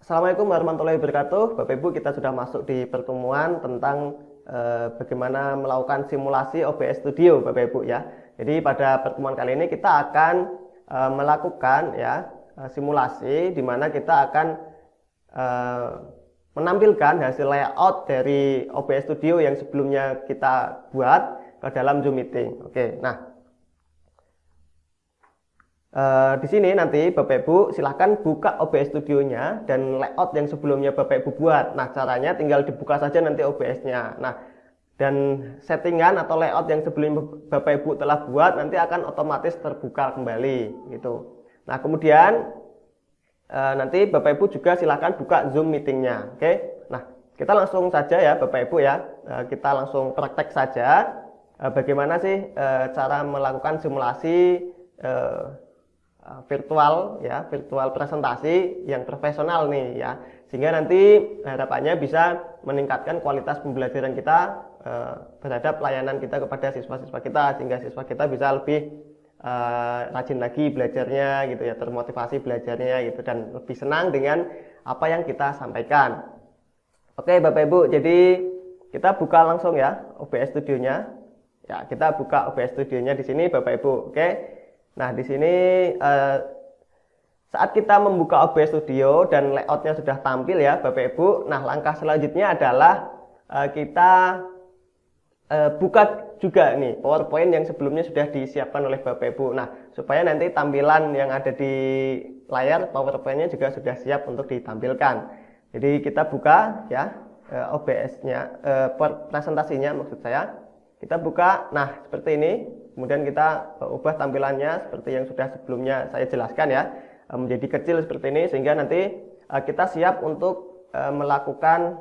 Assalamualaikum warahmatullahi wabarakatuh. Bapak Ibu, kita sudah masuk di pertemuan tentang bagaimana melakukan simulasi OBS Studio, Bapak Ibu ya. Jadi pada pertemuan kali ini kita akan melakukan ya simulasi di mana kita akan menampilkan hasil layout dari OBS Studio yang sebelumnya kita buat ke dalam Zoom meeting. Oke, nah di sini nanti Bapak Ibu silahkan buka OBS Studio-nya dan layout yang sebelumnya Bapak Ibu buat. Nah, caranya tinggal dibuka saja nanti OBS-nya. Nah, dan settingan atau layout yang sebelumnya Bapak Ibu telah buat nanti akan otomatis terbuka kembali gitu. Nah, kemudian nanti Bapak Ibu juga silahkan buka Zoom meeting-nya. Oke. Nah, kita langsung saja ya Bapak Ibu ya. Kita langsung praktek saja bagaimana sih cara melakukan simulasi virtual ya, virtual presentasi yang profesional nih ya, sehingga nanti harapannya bisa meningkatkan kualitas pembelajaran kita terhadap pelayanan kita kepada siswa-siswa kita, sehingga siswa kita bisa lebih rajin lagi belajarnya gitu ya, termotivasi belajarnya gitu, dan lebih senang dengan apa yang kita sampaikan. Oke Bapak Ibu, jadi kita buka langsung ya OBS Studio-nya. Ya, kita buka OBS Studio-nya di sini Bapak Ibu. Oke. Nah, di sini saat kita membuka OBS Studio dan layoutnya sudah tampil ya Bapak Ibu. Nah, langkah selanjutnya adalah kita buka juga nih PowerPoint yang sebelumnya sudah disiapkan oleh Bapak Ibu. Nah, supaya nanti tampilan yang ada di layar PowerPoint-nya juga sudah siap untuk ditampilkan. Jadi kita buka ya OBS-nya, presentasinya maksud saya. Kita buka, nah seperti ini. Kemudian kita ubah tampilannya seperti yang sudah sebelumnya saya jelaskan ya, menjadi kecil seperti ini, sehingga nanti kita siap untuk melakukan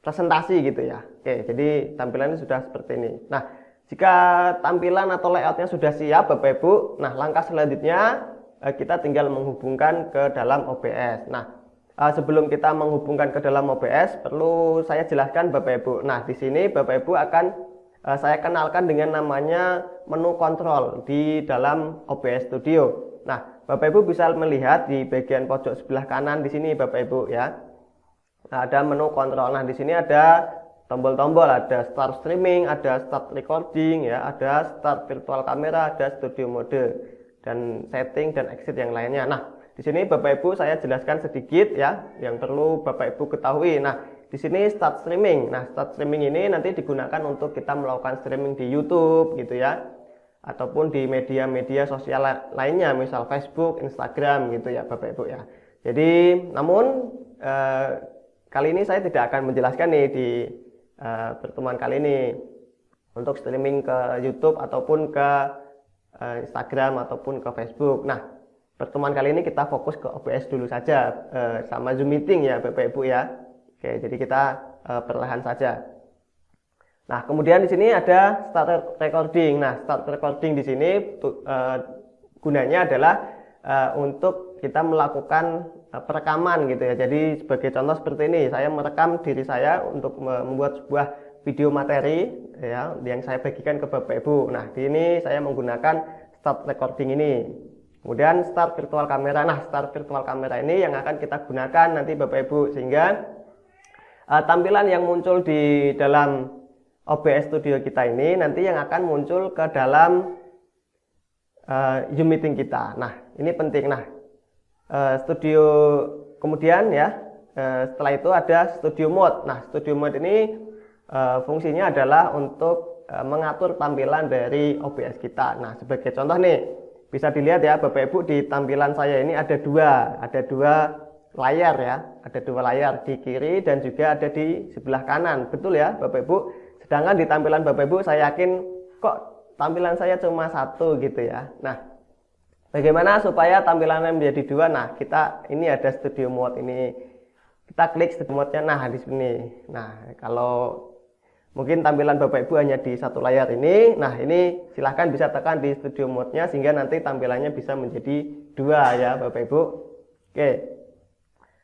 presentasi gitu ya. Oke, jadi tampilannya sudah seperti ini. Nah, jika tampilan atau layoutnya sudah siap Bapak Ibu, nah langkah selanjutnya kita tinggal menghubungkan ke dalam OBS. Nah, sebelum kita menghubungkan ke dalam OBS, perlu saya jelaskan Bapak Ibu. Nah, di sini Bapak Ibu akan saya kenalkan dengan namanya menu kontrol di dalam OBS Studio. Nah, Bapak Ibu bisa melihat di bagian pojok sebelah kanan di sini Bapak Ibu ya. Nah, ada menu kontrol. Nah, di sini ada tombol-tombol, ada start streaming, ada start recording ya, ada start virtual camera, ada studio mode dan setting dan exit yang lainnya. Nah, di sini Bapak Ibu saya jelaskan sedikit ya yang perlu Bapak Ibu ketahui. Nah, di sini start streaming. Nah, start streaming ini nanti digunakan untuk kita melakukan streaming di YouTube gitu ya, ataupun di media-media sosial lainnya, misal Facebook, Instagram gitu ya Bapak Ibu ya. Jadi, namun kali ini saya tidak akan menjelaskan nih di pertemuan kali ini untuk streaming ke YouTube ataupun ke Instagram ataupun ke Facebook. Nah, pertemuan kali ini kita fokus ke OBS dulu saja sama Zoom meeting ya Bapak Ibu ya. Oke, jadi kita perlahan saja. Nah, kemudian di sini ada start recording. Nah, start recording di sini gunanya adalah untuk kita melakukan perekaman gitu ya. Jadi sebagai contoh seperti ini, saya merekam diri saya untuk membuat sebuah video materi ya yang saya bagikan ke Bapak Ibu. Nah, di ini saya menggunakan start recording ini. Kemudian start virtual camera. Nah, start virtual camera ini yang akan kita gunakan nanti Bapak Ibu, sehingga tampilan yang muncul di dalam OBS Studio kita ini nanti yang akan muncul ke dalam Zoom meeting kita. Nah, ini penting. Nah, studio kemudian ya setelah itu ada studio mode. Nah, studio mode ini fungsinya adalah untuk mengatur tampilan dari OBS kita. Nah, sebagai contoh nih, bisa dilihat ya Bapak Ibu, di tampilan saya ini ada dua layar ya, ada dua layar di kiri dan juga ada di sebelah kanan, betul ya Bapak Ibu. Sedangkan di tampilan Bapak Ibu saya yakin kok tampilan saya cuma satu gitu ya. Nah, bagaimana supaya tampilannya menjadi dua? Nah, kita ini ada studio mode ini, kita klik studio mode-nya. Nah, di sini. Nah, kalau mungkin tampilan Bapak Ibu hanya di satu layar ini, nah ini silahkan bisa tekan di studio mode-nya sehingga nanti tampilannya bisa menjadi dua ya Bapak Ibu. Oke.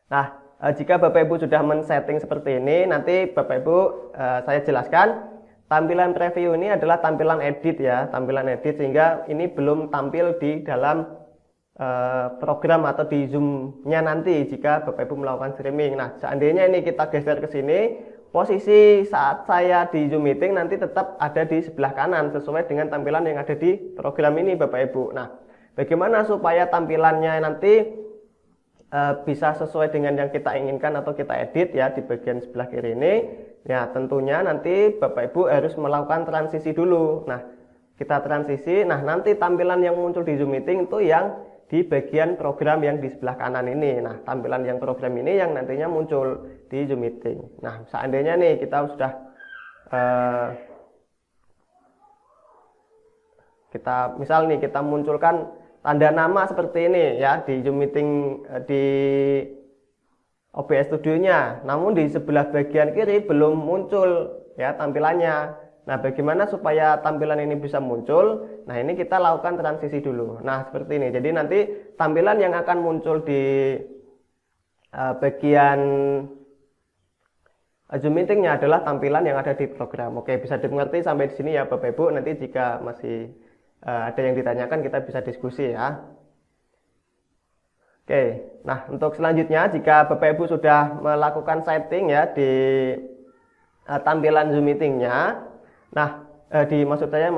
Nah, jika Bapak Ibu sudah men-setting seperti ini, nanti Bapak Ibu saya jelaskan tampilan preview ini adalah tampilan edit ya, tampilan edit, sehingga ini belum tampil di dalam program atau di Zoom-nya nanti jika Bapak Ibu melakukan streaming. Nah, seandainya ini kita geser ke sini, posisi saat saya di Zoom meeting nanti tetap ada di sebelah kanan sesuai dengan tampilan yang ada di program ini Bapak Ibu. Nah, bagaimana supaya tampilannya nanti bisa sesuai dengan yang kita inginkan atau kita edit ya di bagian sebelah kiri ini? Ya, tentunya nanti Bapak Ibu harus melakukan transisi dulu. Nah, kita transisi, nah nanti tampilan yang muncul di Zoom meeting itu yang di bagian program yang di sebelah kanan ini. Nah, tampilan yang program ini yang nantinya muncul di Zoom meeting. Nah, seandainya nih kita sudah misal nih kita munculkan tanda nama seperti ini ya di Zoom meeting di OBS Studio-nya, namun di sebelah bagian kiri belum muncul ya tampilannya. Nah, bagaimana supaya tampilan ini bisa muncul? Nah, ini kita lakukan transisi dulu. Nah, seperti ini. Jadi nanti tampilan yang akan muncul di bagian Zoom meeting-nya adalah tampilan yang ada di program. Oke, bisa dimengerti sampai di sini ya Bapak Ibu. Nanti jika masih ada yang ditanyakan kita bisa diskusi ya. Oke, nah untuk selanjutnya jika Bapak Ibu sudah melakukan setting ya di tampilan Zoom meeting-nya, nah maksud saya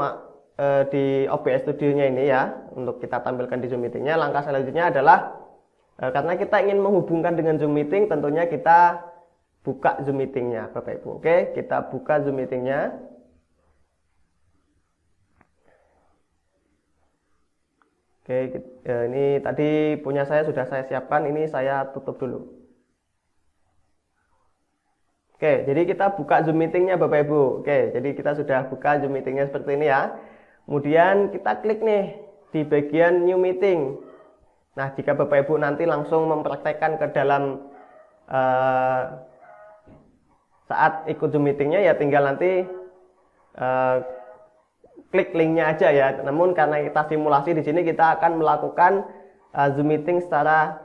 di OBS Studio-nya ini ya, untuk kita tampilkan di Zoom meeting-nya, langkah selanjutnya adalah karena kita ingin menghubungkan dengan Zoom meeting, tentunya kita buka Zoom meeting-nya Bapak Ibu. Oke, kita buka Zoom meeting-nya. Oke, ini tadi punya saya sudah saya siapkan, ini saya tutup dulu. Oke, jadi kita buka Zoom meeting-nya Bapak Ibu. Oke, jadi kita sudah buka Zoom meeting-nya seperti ini ya. Kemudian kita klik nih di bagian New Meeting. Nah, jika Bapak Ibu nanti langsung mempraktekkan ke dalam saat ikut Zoom meeting-nya ya tinggal nanti klik linknya aja ya. Namun karena kita simulasi di sini kita akan melakukan Zoom meeting secara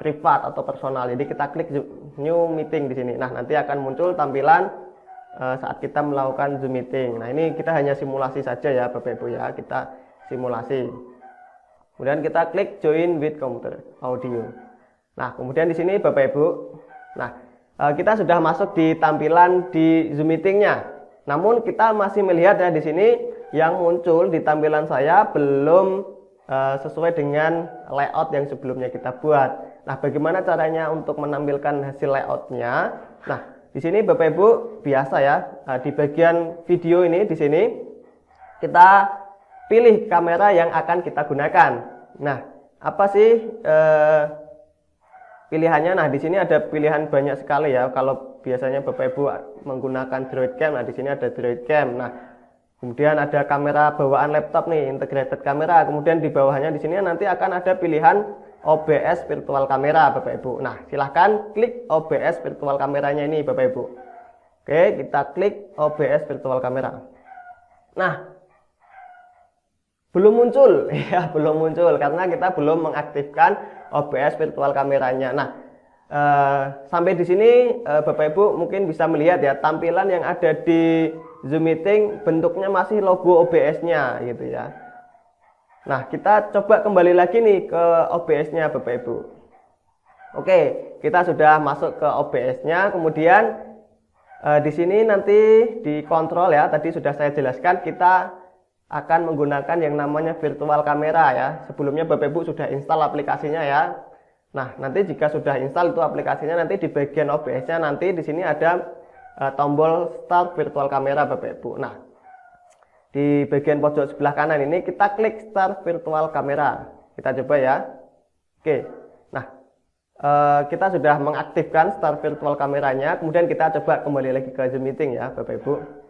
privat atau personal. Jadi kita klik New Meeting di sini. Nah, nanti akan muncul tampilan saat kita melakukan Zoom meeting. Nah, ini kita hanya simulasi saja ya Bapak Ibu ya. Kita simulasi. Kemudian kita klik Join with Computer Audio. Nah, kemudian di sini Bapak Ibu. Nah, kita sudah masuk di tampilan di Zoom meeting-nya. Namun kita masih melihat ya di sini yang muncul di tampilan saya belum sesuai dengan layout yang sebelumnya kita buat. Nah, bagaimana caranya untuk menampilkan hasil layoutnya? Nah, di sini Bapak Ibu biasa ya di bagian video ini di sini kita pilih kamera yang akan kita gunakan. Nah, apa sih pilihannya? Nah, di sini ada pilihan banyak sekali ya. Kalau biasanya Bapak Ibu menggunakan Droid Cam, nah di sini ada Droid Cam. Nah, kemudian ada kamera bawaan laptop nih, integrated kamera. Kemudian di bawahnya di sini nanti akan ada pilihan OBS virtual kamera Bapak Ibu. Nah, silahkan klik OBS virtual kameranya ini Bapak Ibu. Oke, kita klik OBS virtual kamera. Nah, belum muncul ya, belum muncul karena kita belum mengaktifkan OBS virtual kameranya. Nah, sampai di sini Bapak Ibu mungkin bisa melihat ya tampilan yang ada di Zoom meeting bentuknya masih logo OBS-nya gitu ya. Nah, kita coba kembali lagi nih ke OBS-nya Bapak Ibu. Oke, kita sudah masuk ke OBS-nya. Kemudian di sini nanti di kontrol ya, tadi sudah saya jelaskan kita akan menggunakan yang namanya virtual kamera ya. Sebelumnya Bapak Ibu sudah install aplikasinya ya. Nah, nanti jika sudah install itu aplikasinya, nanti di bagian OBS-nya nanti di sini ada tombol Start Virtual Camera Bapak Ibu. Nah, di bagian pojok sebelah kanan ini kita klik Start Virtual Camera. Kita coba ya. Oke. Nah, kita sudah mengaktifkan Start Virtual Kameranya. Kemudian kita coba kembali lagi ke Zoom meeting ya Bapak Ibu.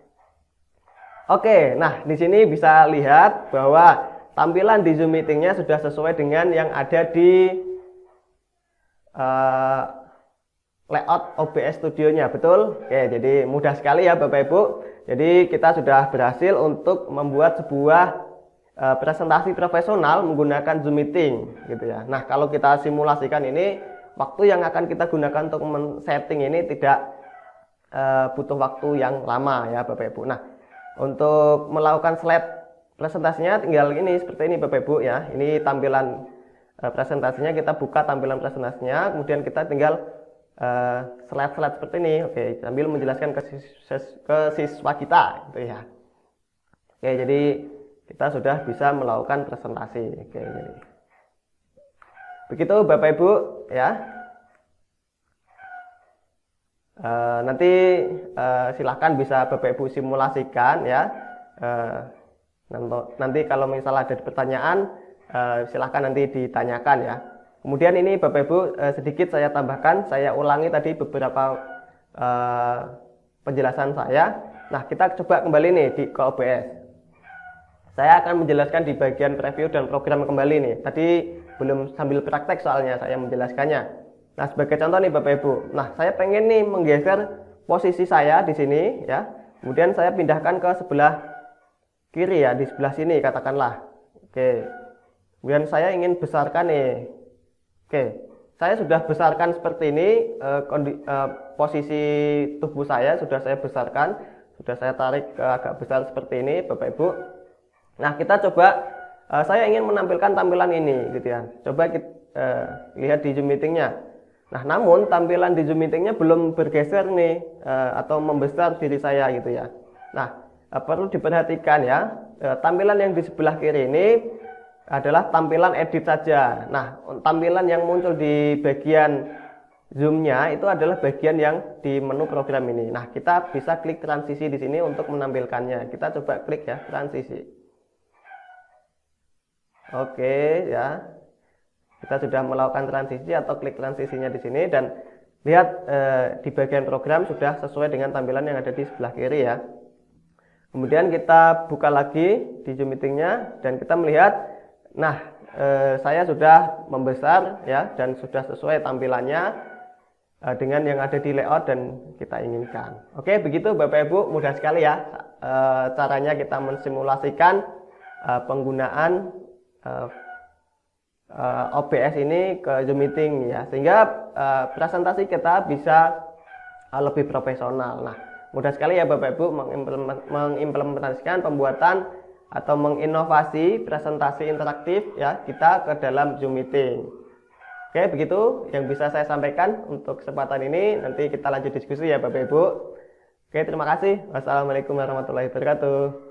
Oke, nah di sini bisa lihat bahwa tampilan di Zoom meetingnya sudah sesuai dengan yang ada di layout OBS Studio-nya, betul? Oke, jadi mudah sekali ya Bapak Ibu. Jadi kita sudah berhasil untuk membuat sebuah presentasi profesional menggunakan Zoom meeting gitu ya. Nah, kalau kita simulasikan ini, waktu yang akan kita gunakan untuk men-setting ini tidak butuh waktu yang lama ya Bapak Ibu. Nah, untuk melakukan slide presentasinya tinggal ini seperti ini Bapak Ibu ya. Ini tampilan presentasinya, kita buka tampilan presentasinya, kemudian kita tinggal slide-slide seperti ini. Oke, sambil menjelaskan ke siswa kita gitu ya. Oke, jadi kita sudah bisa melakukan presentasi. Oke, jadi begitu Bapak Ibu ya. Nanti silahkan bisa Bapak Ibu simulasikan ya. Nanti kalau misalnya ada pertanyaan, silahkan nanti ditanyakan ya. Kemudian ini Bapak Ibu, sedikit saya tambahkan, saya ulangi tadi beberapa penjelasan saya. Nah, kita coba kembali nih ke OBS. Saya akan menjelaskan di bagian preview dan program kembali nih. Tadi belum sambil praktek soalnya saya menjelaskannya. Nah, sebagai contoh nih Bapak Ibu. Nah, saya pengen nih menggeser posisi saya di sini ya. Kemudian saya pindahkan ke sebelah kiri ya, di sebelah sini katakanlah. Oke. Kemudian saya ingin besarkan nih. Oke, saya sudah besarkan seperti ini, posisi tubuh saya sudah saya besarkan, sudah saya tarik ke agak besar seperti ini Bapak Ibu. Nah, kita coba, saya ingin menampilkan tampilan ini gitu ya. Coba kita lihat di Zoom meetingnya. Nah, namun tampilan di Zoom meetingnya belum bergeser nih, atau membesar diri saya gitu ya. Nah, perlu diperhatikan ya, tampilan yang di sebelah kiri ini adalah tampilan edit saja. Nah, tampilan yang muncul di bagian zoom-nya itu adalah bagian yang di menu program ini. Nah, kita bisa klik transisi di sini untuk menampilkannya. Kita coba klik ya, transisi. Oke, ya. Kita sudah melakukan transisi atau klik transisinya di sini dan lihat di bagian program sudah sesuai dengan tampilan yang ada di sebelah kiri ya. Kemudian kita buka lagi di Zoom meetingnya dan kita melihat. Nah, saya sudah membesar ya dan sudah sesuai tampilannya dengan yang ada di layout dan kita inginkan. Oke, begitu Bapak Ibu, mudah sekali ya caranya kita mensimulasikan penggunaan OBS ini ke Zoom meeting ya, sehingga presentasi kita bisa lebih profesional. Nah, mudah sekali ya Bapak Ibu mengimplementasikan pembuatan atau menginovasi presentasi interaktif ya kita ke dalam Zoom meeting. Oke, begitu yang bisa saya sampaikan untuk kesempatan ini. Nanti kita lanjut diskusi ya Bapak Ibu. Oke, terima kasih. Wassalamualaikum warahmatullahi wabarakatuh.